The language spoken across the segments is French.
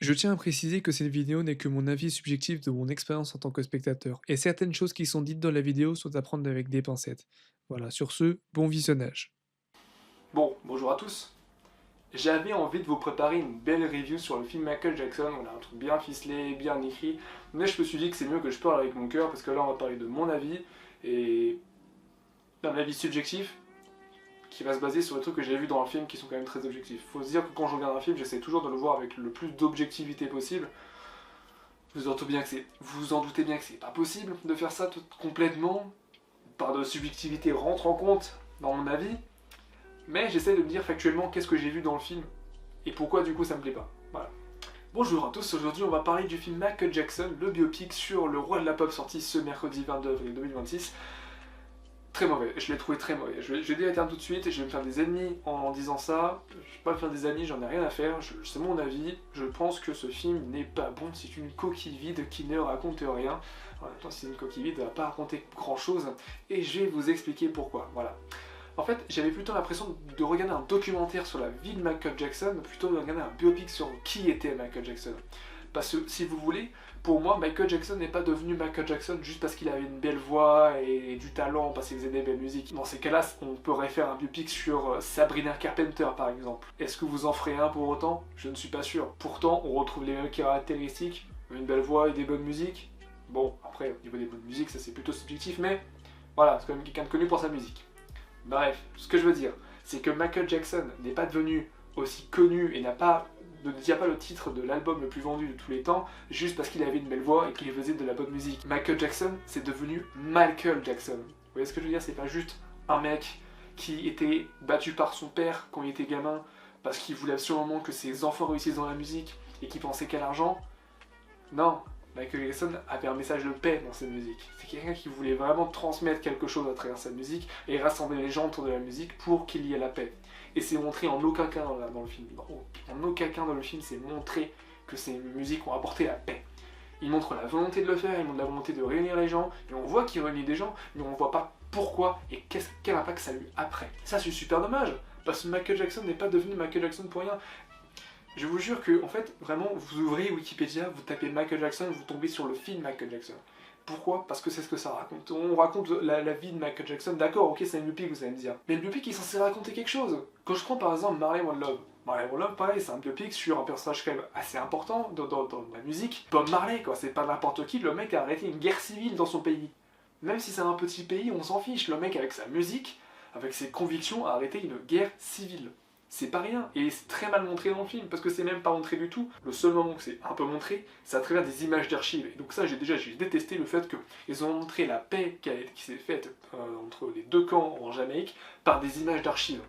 Je tiens à préciser que cette vidéo n'est que mon avis subjectif de mon expérience en tant que spectateur, et certaines choses qui sont dites dans la vidéo sont à prendre avec des pincettes. Voilà, sur ce, bon visionnage. Bon, bonjour à tous. J'avais envie de vous préparer une belle review sur le film Michael Jackson, on a un truc bien ficelé, bien écrit, mais je me suis dit que c'est mieux que je parle avec mon cœur, parce que là on va parler de mon avis, et d'un avis subjectif, qui va se baser sur les trucs que j'ai vus dans le film, qui sont quand même très objectifs. Faut se dire que quand je regarde un film, j'essaie toujours de le voir avec le plus d'objectivité possible. Vous en doutez bien que c'est pas possible de faire ça tout complètement, par de subjectivité rentre en compte dans mon avis, mais j'essaie de me dire factuellement qu'est-ce que j'ai vu dans le film et pourquoi du coup ça me plaît pas. Voilà. Bonjour à tous, aujourd'hui on va parler du film Michael Jackson, le biopic sur le roi de la pop sorti ce mercredi 22 avril 2026. Très mauvais, je l'ai trouvé très mauvais. Je vais dire les termes tout de suite, je vais me faire des ennemis en disant ça. Je vais pas me faire des amis, j'en ai rien à faire, c'est mon avis. Je pense que ce film n'est pas bon, c'est une coquille vide qui ne raconte rien. En même temps, c'est une coquille vide, elle va pas raconter grand chose, et je vais vous expliquer pourquoi. Voilà. En fait, j'avais plutôt l'impression de regarder un documentaire sur la vie de Michael Jackson, plutôt que de regarder un biopic sur qui était Michael Jackson. Parce que, si vous voulez, pour moi, Michael Jackson n'est pas devenu Michael Jackson juste parce qu'il avait une belle voix et du talent, parce qu'il faisait des belles musiques. Dans ces cas-là, on pourrait faire un biopic sur Sabrina Carpenter, par exemple. Est-ce que vous en ferez un pour autant? Je ne suis pas sûr. Pourtant, on retrouve les mêmes caractéristiques, une belle voix et des bonnes musiques. Bon, après, au niveau des bonnes musiques, ça c'est plutôt subjectif, mais voilà, c'est quand même quelqu'un de connu pour sa musique. Bref, ce que je veux dire, c'est que Michael Jackson n'est pas devenu aussi connu et ne tient pas le titre de l'album le plus vendu de tous les temps juste parce qu'il avait une belle voix et qu'il faisait de la bonne musique. Michael Jackson, c'est devenu Michael Jackson. Vous voyez ce que je veux dire? C'est pas juste un mec qui était battu par son père quand il était gamin parce qu'il voulait absolument que ses enfants réussissent dans la musique et qu'il pensait qu'à l'argent. Non, Michael Jackson avait un message de paix dans ses musiques. C'est quelqu'un qui voulait vraiment transmettre quelque chose à travers sa musique et rassembler les gens autour de la musique pour qu'il y ait la paix. Et c'est montré en aucun cas dans le film. En aucun cas dans le film, c'est montré que ces musiques ont apporté la paix. Il montre la volonté de le faire, il montre la volonté de réunir les gens, et on voit qu'il réunit des gens, mais on ne voit pas pourquoi et quel impact ça a eu après. Ça, c'est super dommage, parce que Michael Jackson n'est pas devenu Michael Jackson pour rien. Je vous jure que, en fait, vraiment, vous ouvrez Wikipédia, vous tapez Michael Jackson, vous tombez sur le film Michael Jackson. Pourquoi? Parce que c'est ce que ça raconte. On raconte la vie de Michael Jackson, d'accord, ok, c'est un biopic, vous allez me dire. Mais le biopic est censé raconter quelque chose. Quand je prends par exemple Marley One Love, Marley One Love, pareil, c'est un biopic sur un personnage quand même assez important dans la musique. Bob Marley, quoi, c'est pas n'importe qui, le mec a arrêté une guerre civile dans son pays. Même si c'est un petit pays, on s'en fiche, le mec avec sa musique, avec ses convictions, a arrêté une guerre civile. C'est pas rien, et c'est très mal montré dans le film, parce que c'est même pas montré du tout. Le seul moment que c'est un peu montré, c'est à travers des images d'archives. Et donc ça, j'ai détesté le fait qu'ils ont montré la paix qui s'est faite entre les deux camps en Jamaïque par des images d'archives.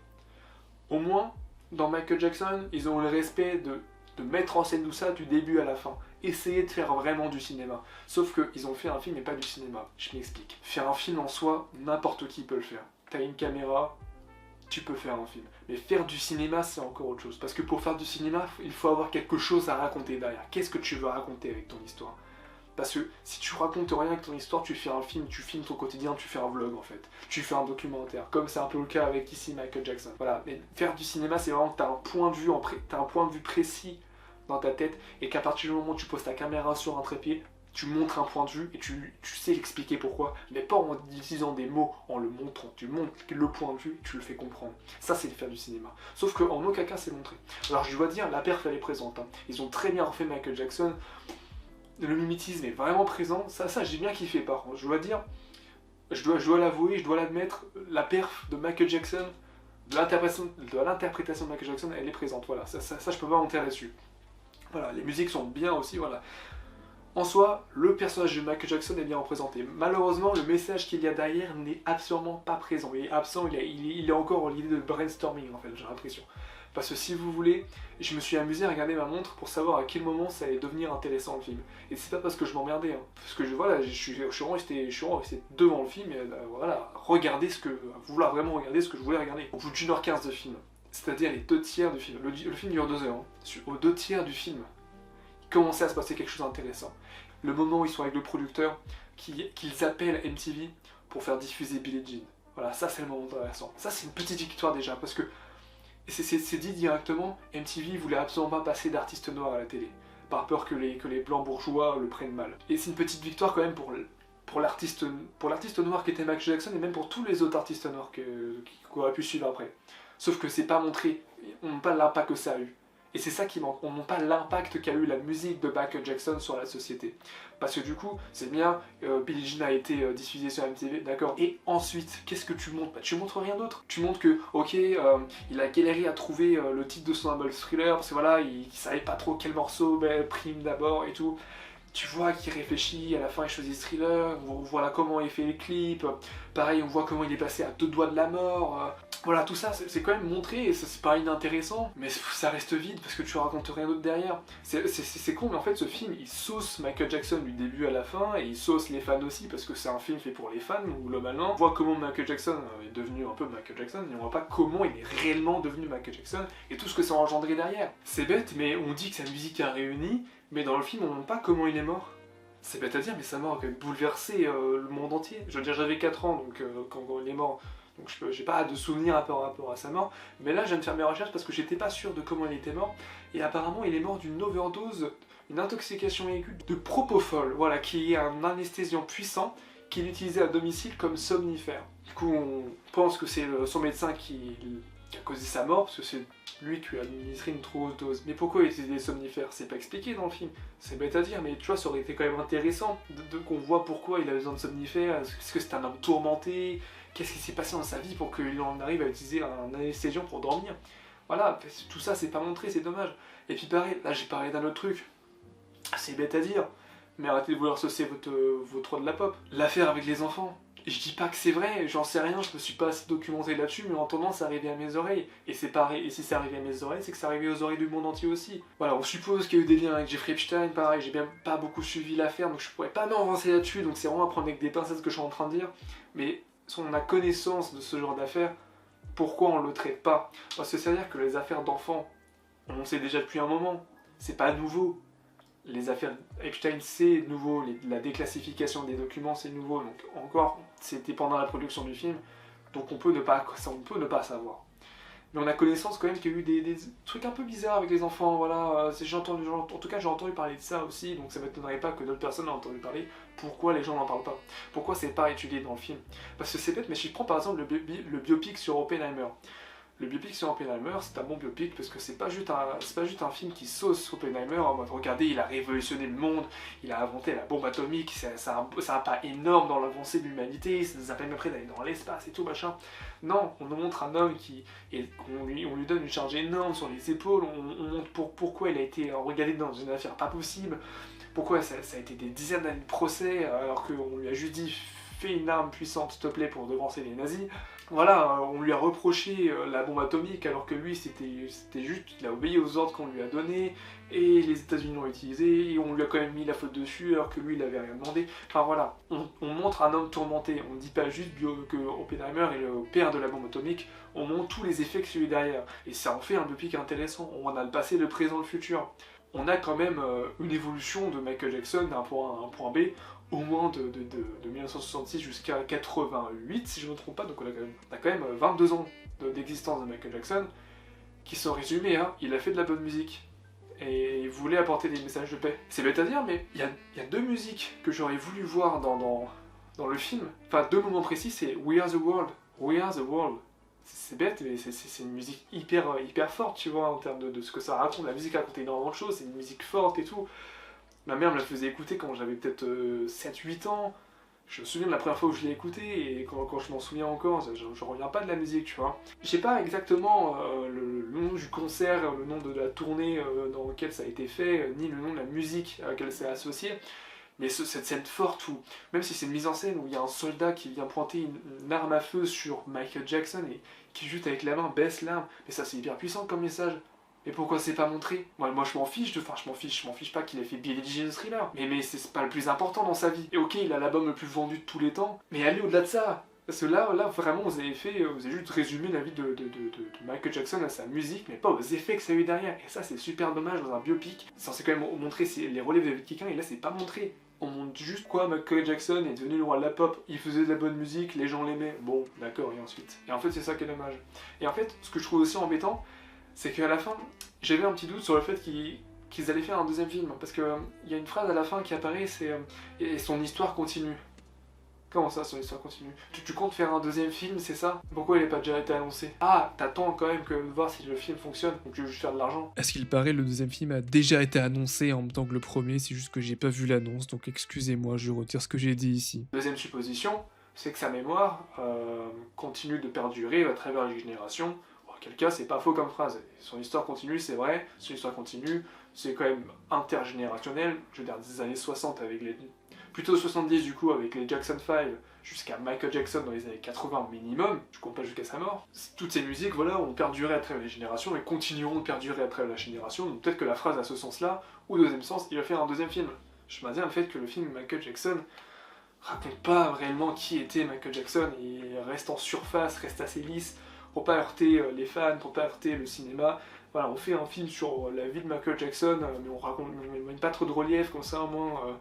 Au moins, dans Michael Jackson, ils ont eu le respect de mettre en scène tout ça du début à la fin. Essayer de faire vraiment du cinéma. Sauf qu'ils ont fait un film et pas du cinéma. Je m'explique. Faire un film en soi, n'importe qui peut le faire. T'as une caméra, tu peux faire un film. Mais faire du cinéma, c'est encore autre chose. Parce que pour faire du cinéma, il faut avoir quelque chose à raconter derrière. Qu'est-ce que tu veux raconter avec ton histoire? Parce que si tu racontes rien avec ton histoire, tu fais un film, tu filmes ton quotidien, tu fais un vlog en fait. Tu fais un documentaire, comme c'est un peu le cas avec ici Michael Jackson. Voilà, mais faire du cinéma, c'est vraiment que tu as un point de vue t'as un point de vue précis dans ta tête et qu'à partir du moment où tu poses ta caméra sur un trépied, tu montres un point de vue et tu sais l'expliquer pourquoi, mais pas en utilisant des mots, en le montrant. Tu montres le point de vue et tu le fais comprendre. Ça, c'est faire du cinéma. Sauf qu'en aucun cas, c'est montré. Alors, je dois dire, la perf, elle est présente. Hein. Ils ont très bien refait Michael Jackson. Le mimétisme est vraiment présent. Ça j'ai bien kiffé par contre. Je dois dire, je dois l'avouer, je dois l'admettre, la perf de Michael Jackson, de l'interprétation de Michael Jackson, elle est présente. Voilà, ça je peux pas mentir là-dessus. Voilà, les musiques sont bien aussi, voilà. En soi, le personnage de Michael Jackson est bien représenté. Malheureusement, le message qu'il y a derrière n'est absolument pas présent. Il est absent, il est encore l'idée de brainstorming en fait, j'ai l'impression. Parce que si vous voulez, je me suis amusé à regarder ma montre pour savoir à quel moment ça allait devenir intéressant le film. Et c'est pas parce que je m'emmerdais, hein. Parce que voilà, je suis vraiment resté devant le film et voilà, vouloir vraiment regarder ce que je voulais regarder. Au bout d'1h15 de film, c'est-à-dire les 2 tiers du film. Le film dure 2 heures. Hein. Aux 2 tiers du film, il commençait à se passer quelque chose d'intéressant. Le moment où ils sont avec le producteur, qu'ils appellent MTV pour faire diffuser Billie Jean. Voilà, ça c'est le moment intéressant. Ça c'est une petite victoire déjà, parce que c'est dit directement, MTV voulait absolument pas passer d'artistes noirs à la télé. par peur que les blancs bourgeois le prennent mal. Et c'est une petite victoire quand même pour l'artiste noir qui était Michael Jackson, et même pour tous les autres artistes noirs qui auraient pu suivre après. Sauf que c'est pas montré, on n'a pas l'impact que ça a eu. Et c'est ça qui manque, on n'a pas l'impact qu'a eu la musique de Michael Jackson sur la société. Parce que du coup, c'est bien, Billie Jean a été diffusée sur MTV, d'accord. Et ensuite, qu'est-ce que tu montres? Bah, tu montres rien d'autre. Tu montres que, ok, il a galéré à trouver le titre de son album Thriller, parce que voilà, il savait pas trop quel morceau prime d'abord et tout. Tu vois qu'il réfléchit, à la fin il choisit Thriller, on voit là comment il fait les clips, pareil on voit comment il est passé à 2 doigts de la mort, voilà tout ça c'est quand même montré et ça c'est pas inintéressant, mais ça reste vide parce que tu racontes rien d'autre derrière. C'est con mais en fait ce film il sauce Michael Jackson du début à la fin et il sauce les fans aussi parce que c'est un film fait pour les fans où globalement on voit comment Michael Jackson est devenu un peu Michael Jackson et on voit pas comment il est réellement devenu Michael Jackson et tout ce que ça a engendré derrière. C'est bête mais on dit que sa musique a réuni. Mais dans le film, on ne montre pas comment il est mort. C'est bête à dire, mais sa mort a quand même bouleversé le monde entier. Je veux dire, j'avais 4 ans donc, quand il est mort, donc j'ai pas de souvenirs par rapport à sa mort. Mais là, je viens de faire mes recherches parce que j'étais pas sûr de comment il était mort. Et apparemment, il est mort d'une overdose, une intoxication aiguë de propofol, voilà, qui est un anesthésiant puissant qu'il utilisait à domicile comme somnifère. Du coup, on pense que c'est son médecin qui a causé sa mort, parce que c'est lui qui a administré une trop haute dose. Mais pourquoi il utilisait des somnifères? C'est pas expliqué dans le film. C'est bête à dire, mais tu vois, ça aurait été quand même intéressant qu'on voit pourquoi il a besoin de somnifères. Est-ce que c'est un homme tourmenté? Qu'est-ce qui s'est passé dans sa vie pour qu'il en arrive à utiliser un anesthésiant pour dormir? Voilà, tout ça c'est pas montré, c'est dommage. Et puis pareil, là j'ai parlé d'un autre truc. C'est bête à dire, mais arrêtez de vouloir saucer votre roi de la pop. L'affaire avec les enfants. Je dis pas que c'est vrai, j'en sais rien, je me suis pas assez documenté là-dessus, mais en entendant ça arrivait à mes oreilles. Et c'est pareil, et si c'est arrivé à mes oreilles, c'est que ça arrivait aux oreilles du monde entier aussi. Voilà, on suppose qu'il y a eu des liens avec Jeffrey Epstein, pareil, j'ai bien pas beaucoup suivi l'affaire, donc je pourrais pas m'avancer là-dessus, donc c'est vraiment à prendre avec des pincettes ce que je suis en train de dire. Mais si on a connaissance de ce genre d'affaires, pourquoi on le traite pas? Parce que c'est-à-dire que les affaires d'enfants, on le sait déjà depuis un moment, c'est pas nouveau. Les affaires Epstein, c'est nouveau, la déclassification des documents, c'est nouveau, donc encore, c'était pendant la production du film, donc on peut ne pas savoir. Mais on a connaissance quand même qu'il y a eu des trucs un peu bizarres avec les enfants, voilà, en tout cas j'ai entendu parler de ça aussi, donc ça ne m'étonnerait pas que d'autres personnes aient entendu parler. Pourquoi les gens n'en parlent pas? Pourquoi c'est pas étudié dans le film? Parce que c'est bête, mais si je prends par exemple le biopic sur Oppenheimer. Le biopic sur Oppenheimer, c'est un bon biopic parce que c'est pas juste un film qui sauce Oppenheimer en mode regardez, il a révolutionné le monde, il a inventé la bombe atomique, c'est un pas énorme dans l'avancée de l'humanité, ça nous a permis après d'aller dans l'espace et tout machin. Non, on nous montre un homme on lui donne une charge énorme sur les épaules, on montre pourquoi il a été regardé dans une affaire pas possible, pourquoi ça a été des dizaines d'années de procès alors qu'on lui a juste dit fais une arme puissante s'il te plaît pour devancer les nazis. Voilà, on lui a reproché la bombe atomique alors que lui c'était juste, il a obéi aux ordres qu'on lui a donnés et les États-Unis l'ont utilisé et on lui a quand même mis la faute dessus alors que lui il avait rien demandé. Enfin voilà, on montre un homme tourmenté, on ne dit pas juste que Oppenheimer est le père de la bombe atomique, on montre tous les effets qu'il y a eu derrière et ça en fait un biopic intéressant. On a le passé, le présent, le futur. On a quand même une évolution de Michael Jackson d'un point A à un point B au moins de 1966 jusqu'à 88, si je ne me trompe pas, donc on a quand même 22 ans d'existence de Michael Jackson, qui sont résumés, hein, il a fait de la bonne musique, et il voulait apporter des messages de paix. C'est bête à dire, mais il y a 2 musiques que j'aurais voulu voir dans le film, enfin 2 moments précis, c'est We Are the World, We Are the World. C'est bête, mais c'est une musique hyper forte, tu vois, en termes de ce que ça raconte. La musique raconte énormément de choses, c'est une musique forte et tout. Ma mère me la faisait écouter quand j'avais peut-être 7-8 ans. Je me souviens de la première fois où je l'ai écoutée et quand je m'en souviens encore, je reviens pas de la musique, tu vois. Je sais pas exactement le nom du concert, le nom de la tournée dans laquelle ça a été fait, ni le nom de la musique à laquelle c'est associé. Mais cette scène forte où, même si c'est une mise en scène où il y a un soldat qui vient pointer une arme à feu sur Michael Jackson et qui juste avec la main baisse l'arme, mais ça c'est hyper puissant comme message. Et pourquoi c'est pas montré? Moi je m'en fiche, je m'en fiche pas qu'il ait fait Billie Jean Thriller. Mais c'est pas le plus important dans sa vie. Et ok, il a l'album le plus vendu de tous les temps, mais allez au-delà de ça. Parce que là vraiment, vous avez juste résumé la vie de Michael Jackson à sa musique, mais pas aux effets que ça a eu derrière. Et ça, c'est super dommage dans un biopic. C'est censé quand même montrer les relèves de quelqu'un, et là, c'est pas montré. On montre juste quoi Michael Jackson est devenu le roi de la pop, il faisait de la bonne musique, les gens l'aimaient, bon, d'accord, et ensuite. Et en fait, c'est ça qui est dommage. Et en fait, ce que je trouve aussi embêtant, c'est qu'à la fin, j'avais un petit doute sur le fait qu'ils allaient faire un deuxième film, parce que il y a une phrase à la fin qui apparaît, c'est et son histoire continue. Comment ça, son histoire continue? Tu comptes faire un deuxième film, c'est ça? Pourquoi il n'est pas déjà été annoncé? Ah, t'attends quand même que de voir si le film fonctionne, donc tu veux juste faire de l'argent. À ce qu'il paraît, le deuxième film a déjà été annoncé en même temps que le premier, c'est juste que j'ai pas vu l'annonce, donc excusez-moi, je retire ce que j'ai dit ici. Deuxième supposition, c'est que sa mémoire continue de perdurer à travers les générations. Auquel cas, c'est pas faux comme phrase. Son histoire continue, c'est vrai, son histoire continue, c'est quand même intergénérationnel, je veux dire des années 60 avec les... Plutôt 70 du coup avec les Jackson 5 jusqu'à Michael Jackson dans les années 80 minimum, je compte pas jusqu'à sa mort. Toutes ces musiques voilà, ont perduré à travers les générations et continueront de perdurer à travers la génération, donc peut-être que la phrase a ce sens-là, ou deuxième sens, il va faire un deuxième film. Je maintiens le fait que le film Michael Jackson raconte pas réellement qui était Michael Jackson, il reste en surface, reste assez lisse, pour pas heurter les fans, pour pas heurter le cinéma. Voilà, on fait un film sur la vie de Michael Jackson, mais on met pas trop de relief, comme ça au moins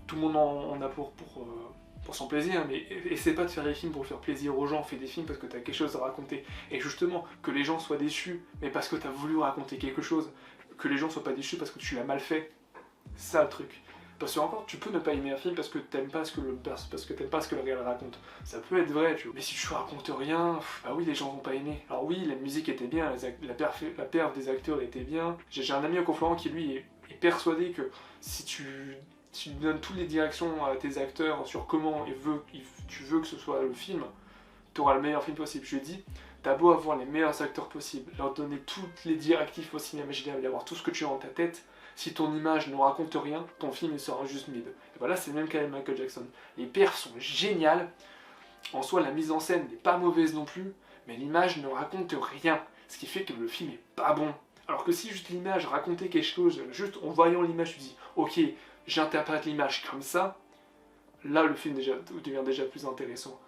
tout le monde en a pour son plaisir, mais essaie pas de faire des films pour faire plaisir aux gens, fais des films parce que t'as quelque chose à raconter. Et justement, que les gens soient déçus, mais parce que t'as voulu raconter quelque chose, que les gens soient pas déçus parce que tu l'as mal fait, c'est ça le truc. Parce que encore, tu peux ne pas aimer un film parce que t'aimes pas ce que le réel raconte. Ça peut être vrai, tu vois. Mais si tu racontes rien, bah oui, les gens vont pas aimer. Alors oui, la musique était bien, la perf des acteurs était bien. J'ai un ami au Conflorent qui lui est persuadé que si tu donnes toutes les directions à tes acteurs sur comment tu veux que ce soit le film, tu auras le meilleur film possible. Je lui ai dit, t'as beau avoir les meilleurs acteurs possibles, leur donner toutes les directives possibles imaginables, avoir tout ce que tu as dans ta tête, si ton image ne raconte rien, ton film il sera juste mid. Et voilà, c'est le même cas avec Michael Jackson. Les perfs sont géniales, en soi la mise en scène n'est pas mauvaise non plus, mais l'image ne raconte rien, ce qui fait que le film est pas bon. Alors que si juste l'image racontait quelque chose, juste en voyant l'image tu dis, ok, j'interprète l'image comme ça, là le film devient déjà plus intéressant.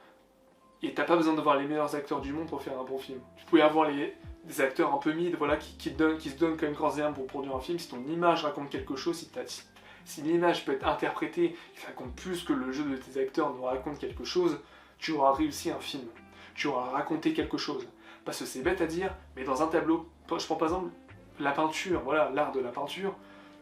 Et t'as pas besoin d'avoir les meilleurs acteurs du monde pour faire un bon film. Tu pouvais avoir des acteurs un peu mid, voilà, qui se donnent quand même corps et âme pour produire un film. Si ton image raconte quelque chose, si l'image peut être interprétée, et ça raconte plus que le jeu de tes acteurs nous raconte quelque chose, tu auras réussi un film. Tu auras raconté quelque chose. Parce que c'est bête à dire, mais dans un tableau, je prends par exemple la peinture, voilà, l'art de la peinture.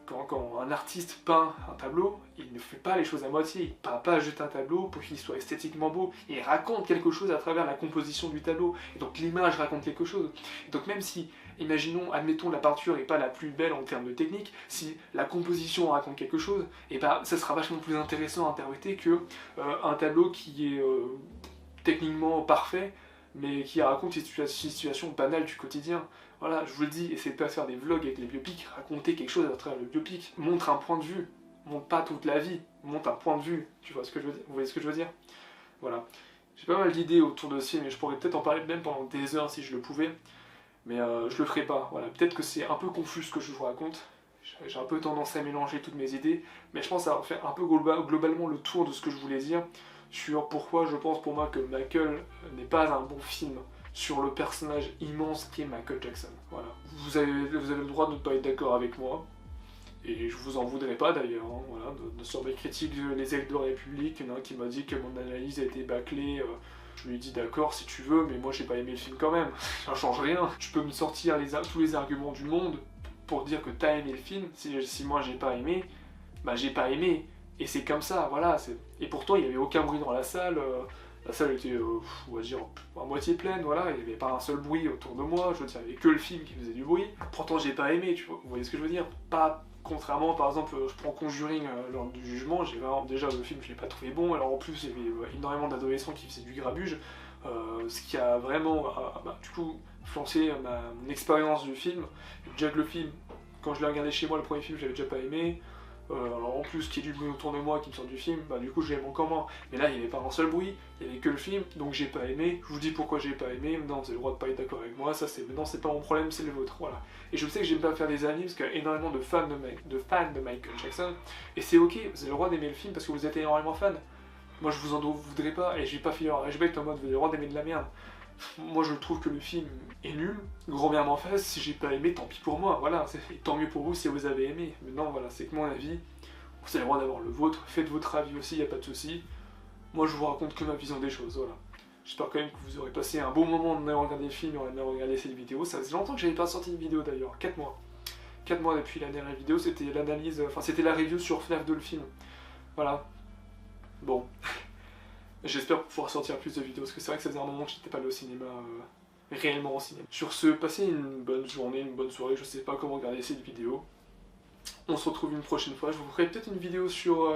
Quand un artiste peint un tableau, il ne fait pas les choses à moitié, il peint pas juste un tableau pour qu'il soit esthétiquement beau, il raconte quelque chose à travers la composition du tableau, et donc l'image raconte quelque chose. Et donc même si, admettons la peinture n'est pas la plus belle en termes de technique, si la composition raconte quelque chose, et ben ça sera vachement plus intéressant à interpréter que un tableau qui est techniquement parfait, mais qui raconte une situation banale du quotidien. Voilà, je vous le dis, essayez de pas faire des vlogs avec les biopics, racontez quelque chose à travers le biopic, montre un point de vue, montre pas toute la vie, montre un point de vue, tu vois ce que je veux dire, vous voyez ce que je veux dire? Voilà. J'ai pas mal d'idées autour de ce film, et je pourrais peut-être en parler même pendant des heures si je le pouvais, mais je le ferai pas, voilà. Peut-être que c'est un peu confus ce que je vous raconte, j'ai un peu tendance à mélanger toutes mes idées, mais je pense avoir fait un peu globalement le tour de ce que je voulais dire, sur pourquoi je pense pour moi que Michael n'est pas un bon film sur le personnage immense qu'est Michael Jackson. Voilà. Vous avez le droit de ne pas être d'accord avec moi, et je vous en voudrais pas d'ailleurs, hein, voilà, sur mes critiques Les Ailes de la République, il y en a un qui m'a dit que mon analyse a été bâclée, je lui ai dit d'accord si tu veux, mais moi j'ai pas aimé le film quand même, ça change rien. Tu peux me sortir tous les arguments du monde pour dire que t'as aimé le film, si moi j'ai pas aimé, bah j'ai pas aimé. Et c'est comme ça, voilà. Et pourtant, il n'y avait aucun bruit dans la salle. La salle était, on va dire, à moitié pleine, voilà. Il n'y avait pas un seul bruit autour de moi. Je veux dire, il n'y avait que le film qui faisait du bruit. Pourtant, j'ai pas aimé, tu vois. Vous voyez ce que je veux dire? Pas contrairement, par exemple, je prends Conjuring lors du jugement. J'ai vraiment, déjà, le film, je l'ai pas trouvé bon. Alors en plus, il y avait énormément d'adolescents qui faisaient du grabuge. Ce qui a vraiment, du coup, influencé mon expérience du film. Déjà que le film, quand je l'ai regardé chez moi, le premier film, j'avais déjà pas aimé. Alors en plus qu'il y ait du bruit autour de moi qui me sort du film, bah du coup j'aime encore moins. Mais là il n'y avait pas un seul bruit, il n'y avait que le film, donc j'ai pas aimé. Je vous dis pourquoi j'ai pas aimé, maintenant vous avez le droit de pas être d'accord avec moi, maintenant c'est pas mon problème, c'est le vôtre, voilà. Et je sais que j'aime pas faire des amis parce qu'il y a énormément de fans de Michael Jackson, et c'est ok, vous avez le droit d'aimer le film parce que vous êtes énormément fan. Moi je vous en voudrais pas, et j'ai pas fait un respect en mode vous avez le droit d'aimer de la merde. Moi je trouve que le film est nul, grand bien m'en fasse, si j'ai pas aimé, tant pis pour moi, voilà, tant mieux pour vous si vous avez aimé. Maintenant voilà, c'est que mon avis, vous avez le droit d'avoir le vôtre, faites votre avis aussi, y a pas de souci. Moi je vous raconte que ma vision des choses, voilà. J'espère quand même que vous aurez passé un bon moment en ayant regardé le film et en ayant regardé cette vidéo, ça faisait longtemps que j'avais pas sorti une vidéo d'ailleurs, 4 mois. 4 mois depuis la dernière vidéo, c'était l'analyse, enfin c'était la review sur FNAF 2 le film. Voilà. Bon. J'espère pouvoir sortir plus de vidéos, parce que c'est vrai que ça faisait un moment que j'étais pas allé au cinéma, réellement au cinéma. Sur ce, passez une bonne journée, une bonne soirée, je sais pas comment regarder cette vidéo. On se retrouve une prochaine fois, je vous ferai peut-être une vidéo sur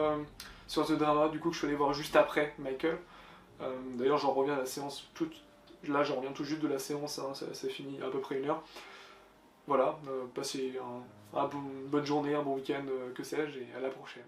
The Drama, du coup que je suis allé voir juste après Michael. D'ailleurs j'en reviens à la séance, là j'en reviens tout juste de la séance, hein, ça finit à peu près 1 heure. Voilà, passez une bonne journée, un bon week-end, que sais-je, et à la prochaine.